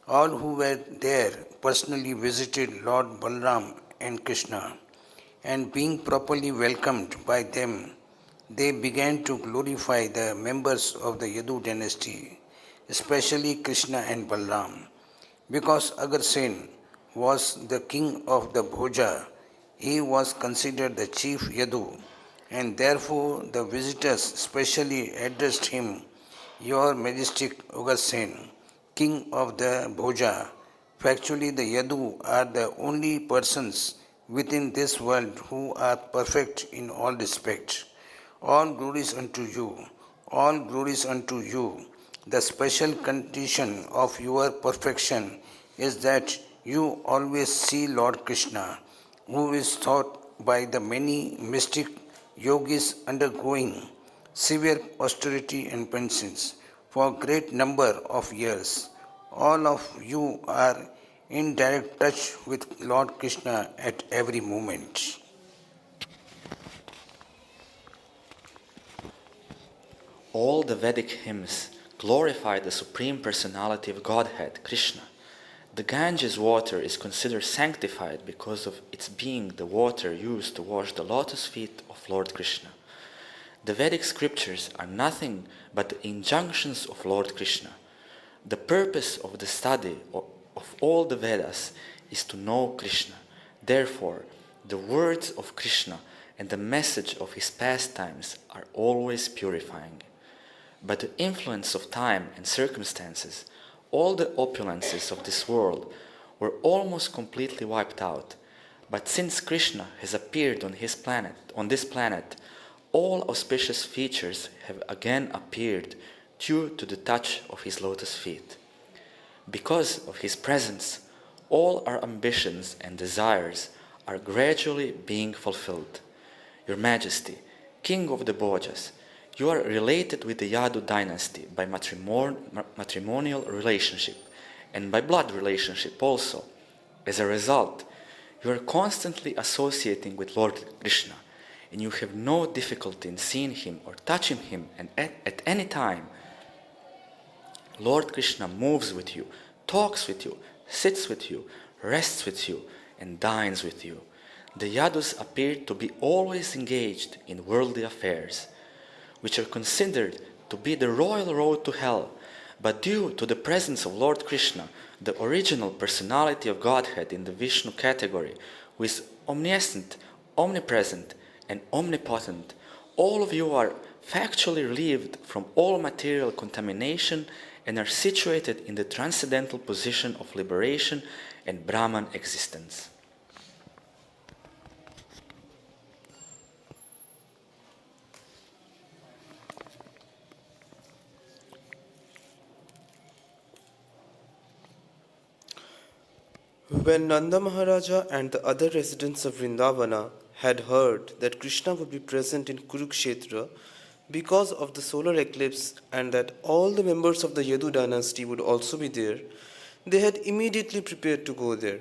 All who were there personally visited Lord Balram and Krishna. and being properly welcomed by them, they began to glorify the members of the Yadu dynasty, especially Krishna and Balram. Because Agarsen was the king of the Bhoja, he was considered the chief Yadu, and therefore the visitors specially addressed him, Your Majestic Agarsen, king of the Bhoja. Factually, the Yadu are the only persons within this world who are perfect in all respects. All glories unto you, all glories unto you. The special condition of your perfection is that you always see Lord Krishna, who is thought by the many mystic yogis undergoing severe austerity and penance for a great number of years. All of you are in direct touch with Lord Krishna at every moment. All the Vedic hymns glorify the Supreme Personality of Godhead, Krishna. The Ganges water is considered sanctified because of its being the water used to wash the lotus feet of Lord Krishna. The Vedic scriptures are nothing but the injunctions of Lord Krishna. The purpose of the study of all the Vedas is to know Krishna. Therefore, the words of Krishna and the message of his pastimes are always purifying. By the influence of time and circumstances, all the opulences of this world were almost completely wiped out. But since Krishna has appeared on this planet, all auspicious features have again appeared due to the touch of his lotus feet. Because of his presence, all our ambitions and desires are gradually being fulfilled. Your Majesty, King of the Bhojas, you are related with the Yadu dynasty by matrimonial relationship and by blood relationship also. As a result, you are constantly associating with Lord Krishna, and you have no difficulty in seeing him or touching him, and at any time. Lord Krishna moves with you, talks with you, sits with you, rests with you, and dines with you. The Yadus appear to be always engaged in worldly affairs, which are considered to be the royal road to hell, but due to the presence of Lord Krishna, the original personality of Godhead in the Vishnu category, who is omniscient, omnipresent, and omnipotent, all of you are factually relieved from all material contamination and are situated in the transcendental position of liberation and Brahman existence. When Nanda Maharaja and the other residents of Vrindavana had heard that Krishna would be present in Kurukshetra because of the solar eclipse and that all the members of the Yadu dynasty would also be there, they had immediately prepared to go there.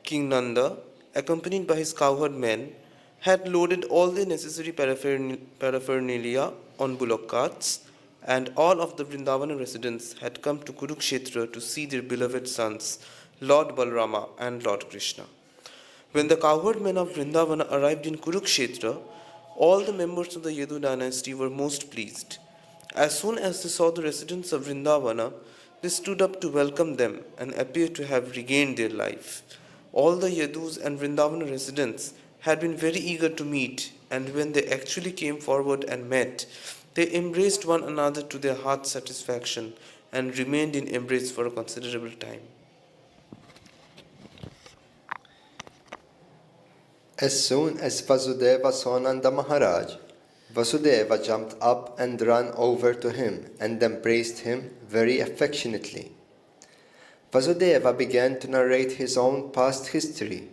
King Nanda, accompanied by his cowherd men, had loaded all the necessary paraphernalia on bullock carts, and all of the Vrindavana residents had come to Kurukshetra to see their beloved sons, Lord Balrama and Lord Krishna. When the cowherd men of Vrindavana arrived in Kurukshetra, all the members of the Yadu dynasty were most pleased. As soon as they saw the residents of Vrindavana, they stood up to welcome them and appeared to have regained their life. All the Yadus and Vrindavana residents had been very eager to meet, and when they actually came forward and met, they embraced one another to their heart's satisfaction and remained in embrace for a considerable time. As soon as Vasudeva saw Nanda Maharaj, Vasudeva jumped up and ran over to him and embraced him very affectionately. Vasudeva began to narrate his own past history,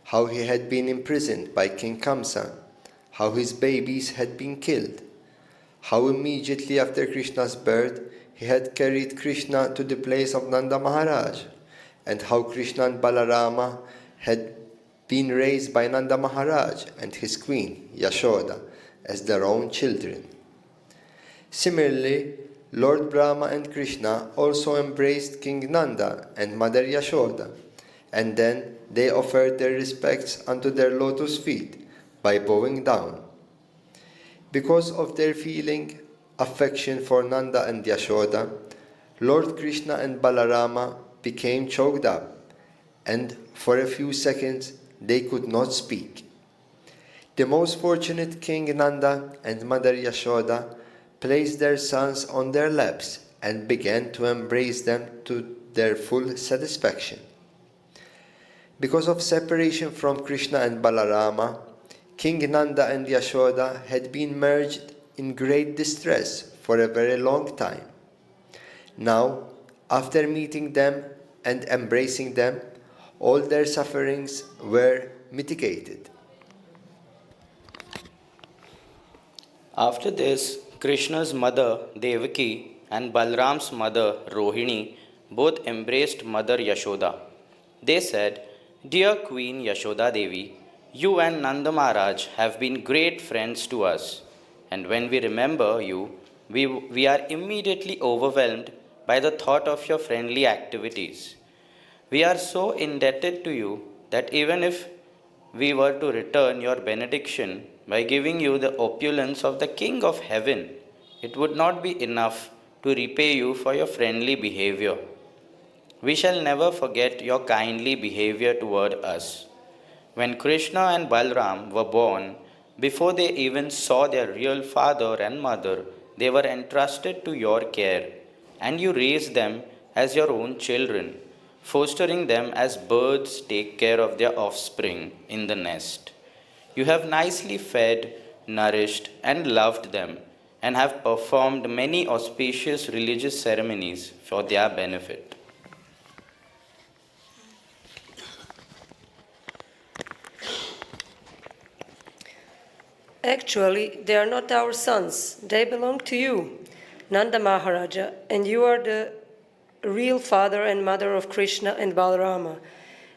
how he had been imprisoned by King Kamsa, how his babies had been killed, how immediately after Krishna's birth he had carried Krishna to the place of Nanda Maharaj, and how Krishna and Balarama had been raised by Nanda Maharaj and his queen, Yashoda, as their own children. Similarly, Lord Brahma and Krishna also embraced King Nanda and Mother Yashoda, and then they offered their respects unto their lotus feet, by bowing down. Because of their feeling affection for Nanda and Yashoda, Lord Krishna and Balarama became choked up, and for a few seconds they could not speak. The most fortunate King Nanda and Mother Yashoda placed their sons on their laps and began to embrace them to their full satisfaction. Because of separation from Krishna and Balarama, King Nanda and Yashoda had been merged in great distress for a very long time. Now, after meeting them and embracing them, all their sufferings were mitigated. After this, Krishna's mother Devaki and Balram's mother Rohini both embraced Mother Yashoda. They said, "Dear Queen Yashoda Devi, you and Nanda Maharaj have been great friends to us, and when we remember you, we are immediately overwhelmed by the thought of your friendly activities. We are so indebted to you that even if we were to return your benediction by giving you the opulence of the King of Heaven, it would not be enough to repay you for your friendly behavior. We shall never forget your kindly behavior toward us. When Krishna and Balram were born, before they even saw their real father and mother, they were entrusted to your care, and you raised them as your own children, fostering them as birds take care of their offspring in the nest. You have nicely fed, nourished, and loved them, and have performed many auspicious religious ceremonies for their benefit." Actually, they are not our sons. They belong to you, Nanda Maharaja, and you are the real father and mother of Krishna and Balarama.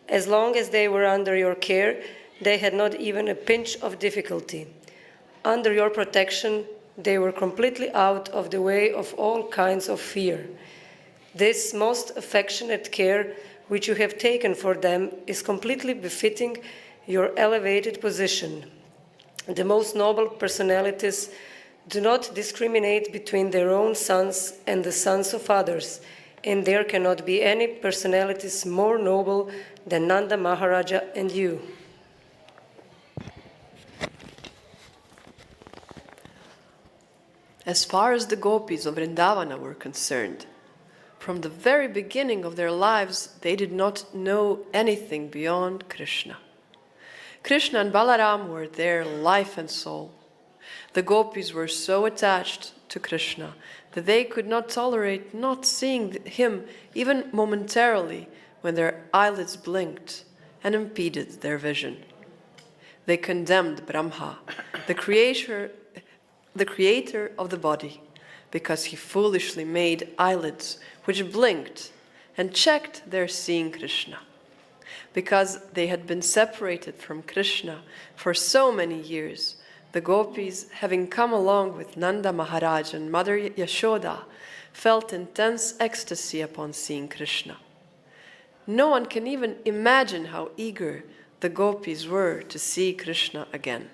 As long as they were under your care, they had not even a pinch of difficulty. Under your protection, they were completely out of the way of all kinds of fear. This most affectionate care which you have taken for them is completely befitting your elevated position. The most noble personalities do not discriminate between their own sons and the sons of others, and there cannot be any personalities more noble than Nanda Maharaja and you. As far as the gopis of Vrindavana were concerned, from the very beginning of their lives, they did not know anything beyond Krishna. Krishna and Balaram were their life and soul. The gopis were so attached to Krishna that they could not tolerate not seeing him even momentarily when their eyelids blinked and impeded their vision. They condemned Brahma, the creator of the body, because he foolishly made eyelids which blinked and checked their seeing Krishna. Because they had been separated from Krishna for so many years, the gopis, having come along with Nanda Maharaj and Mother Yashoda, felt intense ecstasy upon seeing Krishna. No one can even imagine how eager the gopis were to see Krishna again.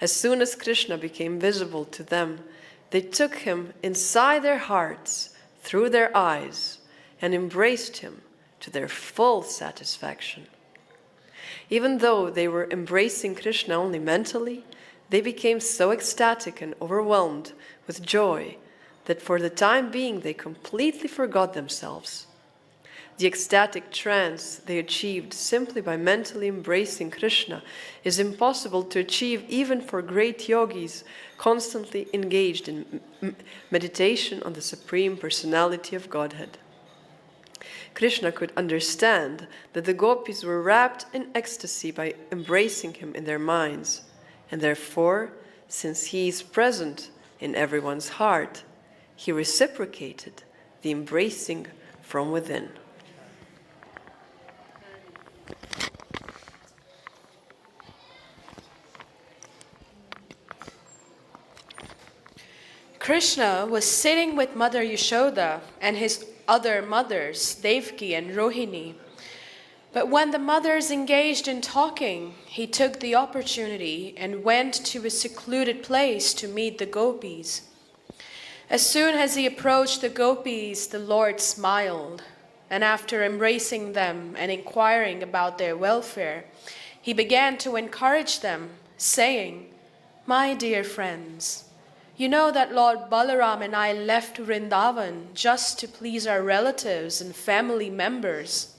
As soon as Krishna became visible to them, they took him inside their hearts, through their eyes, and embraced him to their full satisfaction. Even though they were embracing Krishna only mentally, they became so ecstatic and overwhelmed with joy that for the time being they completely forgot themselves. The ecstatic trance they achieved simply by mentally embracing Krishna is impossible to achieve even for great yogis constantly engaged in meditation on the Supreme Personality of Godhead. Krishna could understand that the gopis were wrapped in ecstasy by embracing him in their minds, and therefore, since he is present in everyone's heart, he reciprocated the embracing from within. Krishna was sitting with Mother Yashoda and his other mothers, Devaki and Rohini. But when the mothers engaged in talking, he took the opportunity and went to a secluded place to meet the gopis. As soon as he approached the gopis, the Lord smiled, and after embracing them and inquiring about their welfare, he began to encourage them, saying, "My dear friends, you know that Lord Balaram and I left Vrindavan just to please our relatives and family members.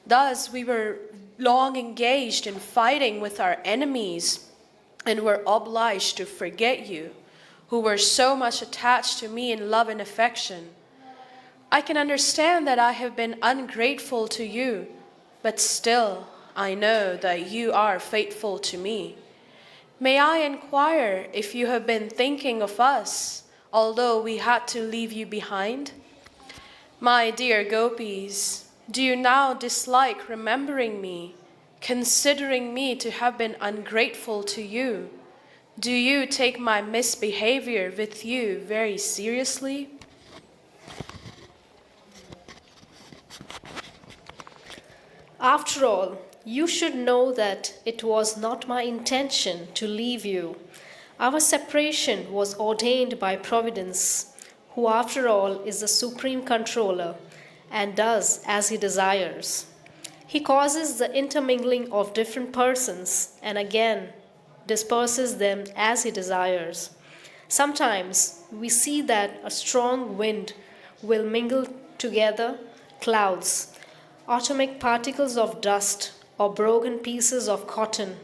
Thus, we were long engaged in fighting with our enemies and were obliged to forget you, who were so much attached to me in love and affection. I can understand that I have been ungrateful to you, but still I know that you are faithful to me. May I inquire if you have been thinking of us, although we had to leave you behind? My dear gopis, do you now dislike remembering me, considering me to have been ungrateful to you? Do you take my misbehavior with you very seriously?" After all, you should know that it was not my intention to leave you. Our separation was ordained by Providence, who after all is the supreme controller and does as he desires. He causes the intermingling of different persons and again disperses them as he desires. Sometimes we see that a strong wind will mingle together clouds, atomic particles of dust, or broken pieces of cotton,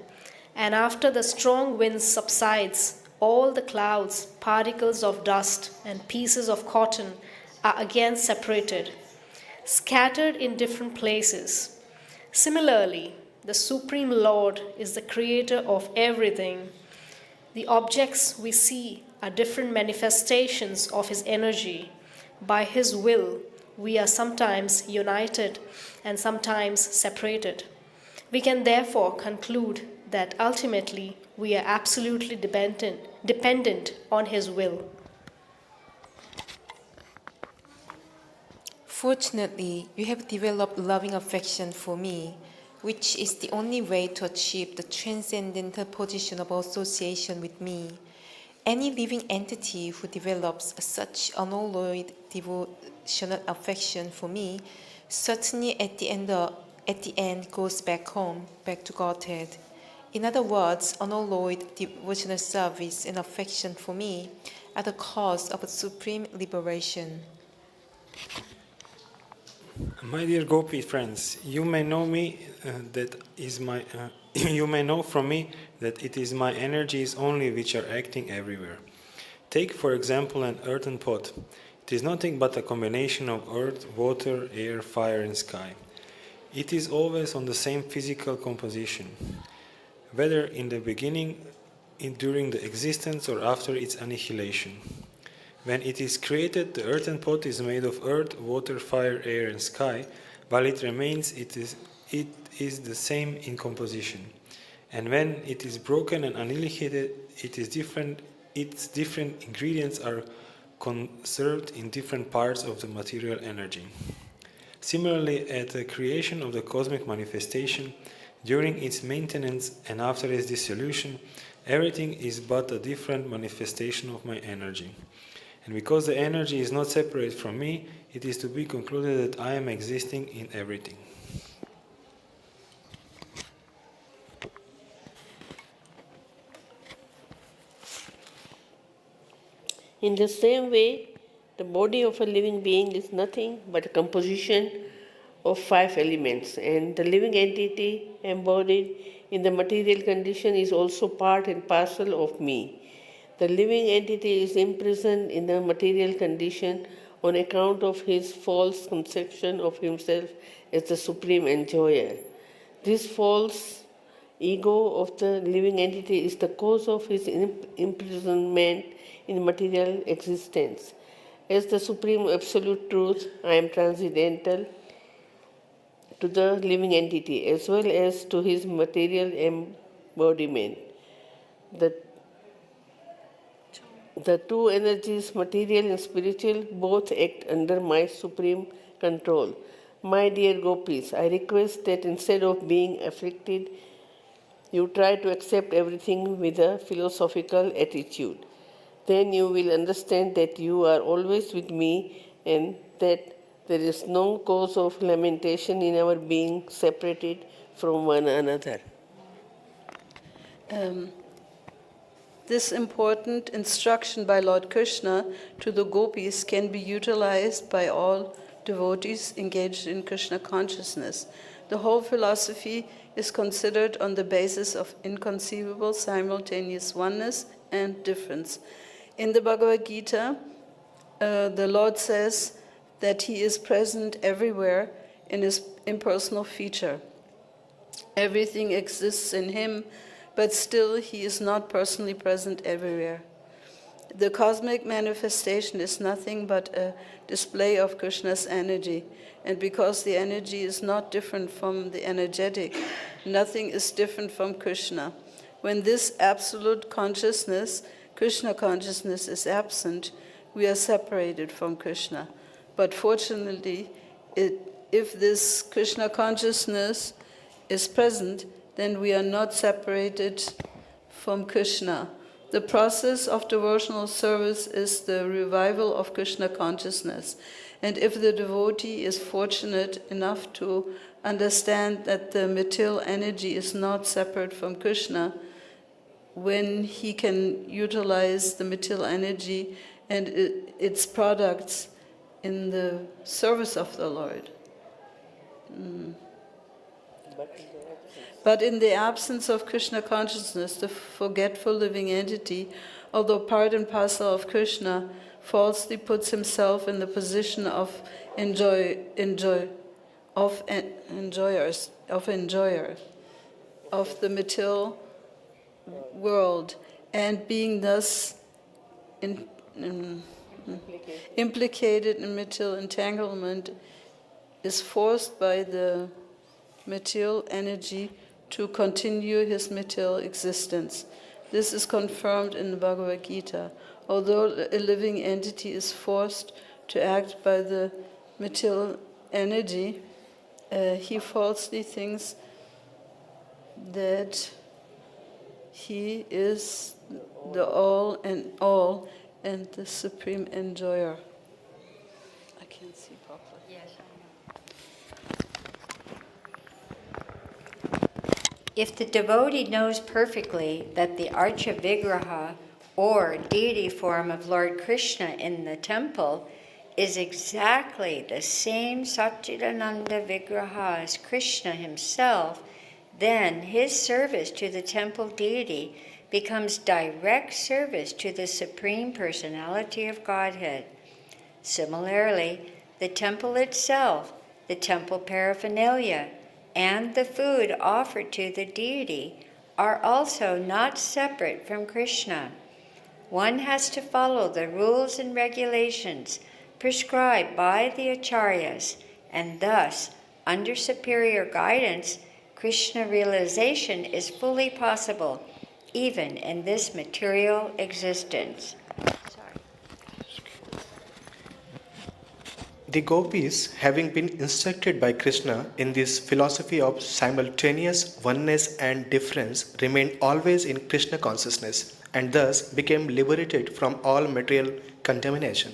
and after the strong wind subsides, all the clouds, particles of dust, and pieces of cotton are again separated, scattered in different places. Similarly, the Supreme Lord is the creator of everything. The objects we see are different manifestations of his energy. By his will, we are sometimes united and sometimes separated. We can therefore conclude that ultimately we are absolutely dependent on his will. Fortunately, you have developed loving affection for me, which is the only way to achieve the transcendental position of association with me. Any living entity who develops such unalloyed devotional affection for me certainly at the end goes back home, back to Godhead. In other words, unalloyed devotional service and affection for me are the cause of supreme liberation. My dear Gopi friends, you may know me you may know from me that it is my energies only which are acting everywhere. Take for example an earthen pot. It is nothing but a combination of earth, water, air, fire and sky. It is always on the same physical composition, whether in the beginning, during the existence or after its annihilation. When it is created, the earthen pot is made of earth, water, fire, air, and sky. While it remains, it is the same in composition. And when it is broken and annihilated, its different ingredients are conserved in different parts of the material energy. Similarly, at the creation of the cosmic manifestation, during its maintenance and after its dissolution, everything is but a different manifestation of my energy. And because the energy is not separate from me, it is to be concluded that I am existing in everything. In the same way, the body of a living being is nothing but a composition of 5 elements, and the living entity embodied in the material condition is also part and parcel of me. The living entity is imprisoned in the material condition on account of his false conception of himself as the supreme enjoyer. This false ego of the living entity is the cause of his imprisonment in material existence. As the supreme absolute truth, I am transcendental to the living entity as well as to his material embodiment. The two energies, material and spiritual, both act under my supreme control. My dear gopis, I request that instead of being afflicted, you try to accept everything with a philosophical attitude. Then you will understand that you are always with me and that there is no cause of lamentation in our being separated from one another. This important instruction by Lord Krishna to the gopis can be utilized by all devotees engaged in Krishna consciousness. The whole philosophy is considered on the basis of inconceivable simultaneous oneness and difference. In the Bhagavad Gita, the Lord says that He is present everywhere in His impersonal feature. Everything exists in Him, but still He is not personally present everywhere. The cosmic manifestation is nothing but a display of Krishna's energy, and because the energy is not different from the energetic, nothing is different from Krishna. When this absolute consciousness, Krishna consciousness, is absent, we are separated from Krishna. But fortunately, if this Krishna consciousness is present, then we are not separated from Krishna. The process of devotional service is the revival of Krishna consciousness. And if the devotee is fortunate enough to understand that the material energy is not separate from Krishna, when he can utilize the material energy and its products in the service of the Lord. But in the absence of Krishna consciousness, the forgetful living entity, although part and parcel of Krishna, falsely puts himself in the position of enjoyer of the material world, and being thus implicated in material entanglement, is forced by the material energy to continue his material existence. This is confirmed in the Bhagavad Gita. Although a living entity is forced to act by the material energy, he falsely thinks that he is the all and the supreme enjoyer. I can't see properly. Yes, I know. If the devotee knows perfectly that the Archa Vigraha, or deity form of Lord Krishna in the temple, is exactly the same Satchidananda Vigraha as Krishna himself, then his service to the temple deity becomes direct service to the Supreme Personality of Godhead. Similarly, the temple itself, the temple paraphernalia, and the food offered to the deity are also not separate from Krishna. One has to follow the rules and regulations prescribed by the acharyas, and thus, under superior guidance, Krishna realization is fully possible, even in this material existence. The gopis, having been instructed by Krishna in this philosophy of simultaneous oneness and difference, remained always in Krishna consciousness and thus became liberated from all material contamination.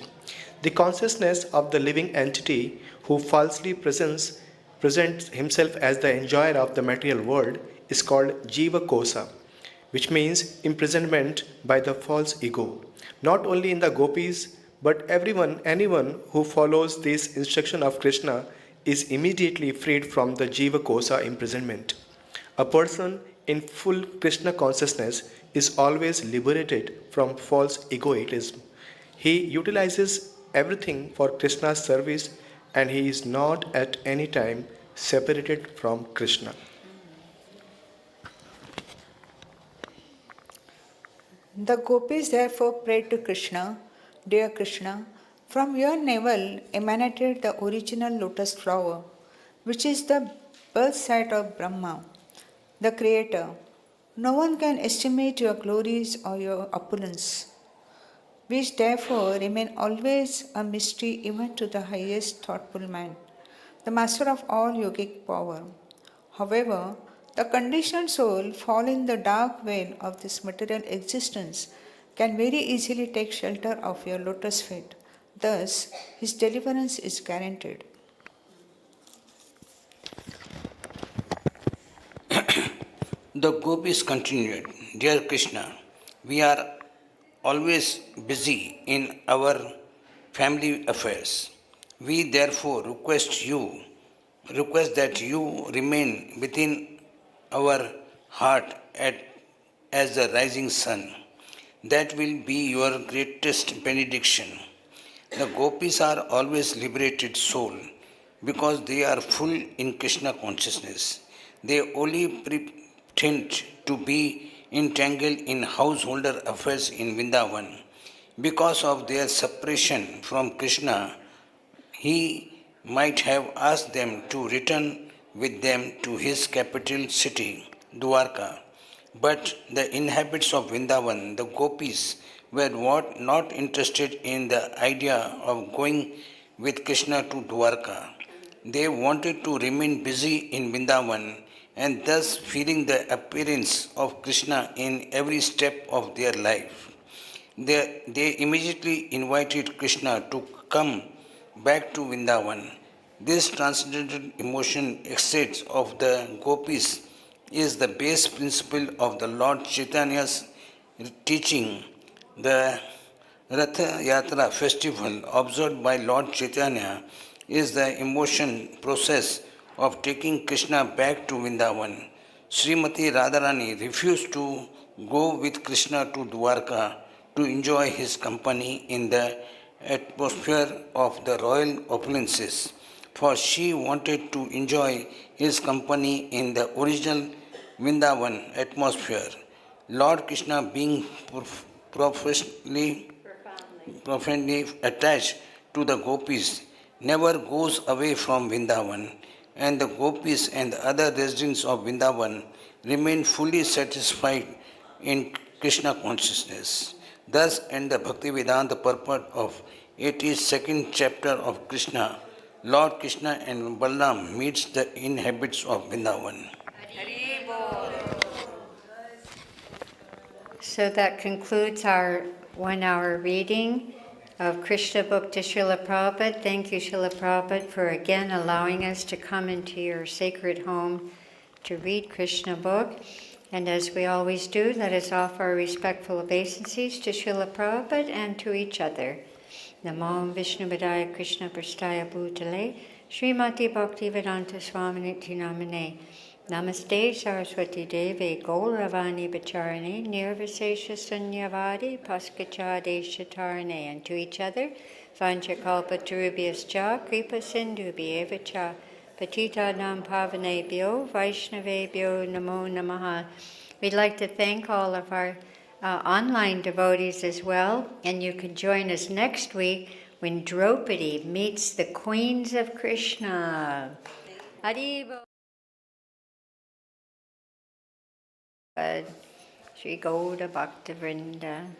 The consciousness of the living entity who falsely presents himself as the enjoyer of the material world is called Jiva Kosa, which means imprisonment by the false ego. Not only in the gopis, but anyone who follows this instruction of Krishna is immediately freed from the Jiva Kosa imprisonment. A person in full Krishna consciousness is always liberated from false egoism. He utilizes everything for Krishna's service, and he is not at any time separated from Krishna. The gopis therefore prayed to Krishna, "Dear Krishna, from your navel emanated the original lotus flower, which is the birth site of Brahma, the Creator. No one can estimate your glories or your opulence, which therefore remain always a mystery even to the highest thoughtful man. the master of all yogic power. However, the conditioned soul, fall in the dark veil of this material existence, can very easily take shelter of your lotus feet. Thus, his deliverance is guaranteed. The gopis continued, Dear Krishna, we are always busy in our family affairs. We therefore request that you remain within our heart as the rising sun. That will be your greatest benediction. The gopis are always liberated soul because they are full in Krishna consciousness. They only pretend to be entangled in householder affairs in Vrindavan. Because of their separation from Krishna, he might have asked them to return with them to his capital city, Dwarka. But the inhabitants of Vrindavan, the gopis, were not interested in the idea of going with Krishna to Dwarka. They wanted to remain busy in Vrindavan and thus feeling the appearance of Krishna in every step of their life. They immediately invited Krishna to come back to Vrindavan. This transcendental emotion exchange of the gopis is the base principle of the Lord Chaitanya's teaching. The Ratha Yatra festival observed by Lord Chaitanya is the emotion process of taking Krishna back to Vrindavan. Srimati Radharani refused to go with Krishna to Dwarka to enjoy his company in the atmosphere of the royal opulences, for she wanted to enjoy his company in the original Vrindavan atmosphere. Lord Krishna, being profoundly attached to the gopis, never goes away from Vrindavan, and the gopis and the other residents of Vrindavan remain fully satisfied in Krishna consciousness. Thus ends the Bhaktivedanta purport of 82nd chapter of Krishna. Lord Krishna and Balaram meets the inhabitants of Vrindavan. So that concludes our 1 hour reading of Krishna book to Srila Prabhupada. Thank you, Srila Prabhupada, for again allowing us to come into your sacred home to read Krishna book. And as we always do, let us offer our respectful obeisances to Srila Prabhupada and to each other. Namo Vishnu Padaya Krishna Prastaya Bhutale Srimati Bhaktivedanta Swaminiti Namane Namaste Saraswati Deve Gauravani Bacharane Nirvisesha Sunyavadi Paskachade Shatarane. And to each other, Vanchakalpa Turubhyas Cha Kripa Sindhu Bhyeva Cha Patita Nam Pavanebhyo Vaishnavebhyo Namo Namaha. We'd like to thank all of our online devotees as well, and you can join us next week when Draupadi meets the queens of Krishna. Haribo. Shri Gauda Bhakta Vrinda.